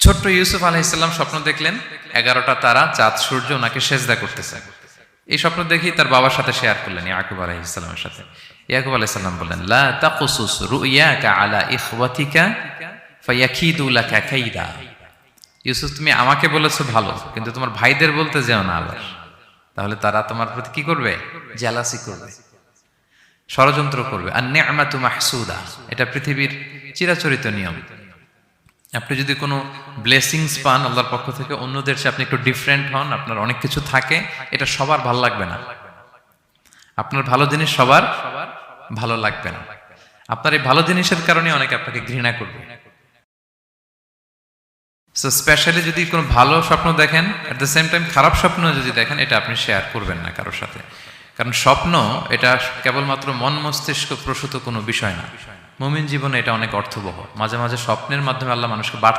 ছোট্ট ইউসুফ আলাইহিসসালাম স্বপ্ন দেখলেন 11টা তারা, চাঁদ, সূর্য ওনাকে সেজদা করতেছে। এই স্বপ্ন দেখেই তার বাবার সাথে শেয়ার করলেন, ইয়াকুব আলাইহিসসালামের সাথে। ইয়াকুব আলাইহিসসালাম বললেন, লা তাকুসুস রুইয়াকা আলা ইখওয়াতিকা ফায়াকিদু লাকা কাইদা। ইউসুফ, তুমি আমাকে বলেছো ভালো, কিন্তু তোমার ভাইদের বলতে যেও না আবার, তাহলে তারা তোমার প্রতি কি করবে? জেলাসি করবে, ষড়যন্ত্র করবে। আর নি'মাতু মাহসুদা, এটা পৃথিবীর চিরাচরিত নিয়ম। আপনি যদি কোনো ব্লেসিংস পান আল্লাহর পক্ষ থেকে, অন্যদের চেয়ে আপনি একটু ডিফারেন্ট হন, আপনার অনেক কিছু থাকে, এটা সবার ভালো লাগবে না। আপনার ভালো জিনিস সবার ভালো লাগবে না। আপনার এই ভালো জিনিসের কারণে অনেকে আপনাকে ঘৃণা করবে। সো স্পেশালি যদি কোনো ভালো স্বপ্ন দেখেন, এট দ্য সেম টাইম খারাপ স্বপ্ন যদি দেখেন, এটা আপনি শেয়ার করবেন না কারোর সাথে। কারণ স্বপ্ন এটা কেবলমাত্র মন মস্তিষ্ক প্রসূত কোনো বিষয় না। মুমিন জীবনে এটা অনেক অর্থবহ। মাঝে মাঝে স্বপ্নের মাধ্যমে আল্লাহ মানুষকে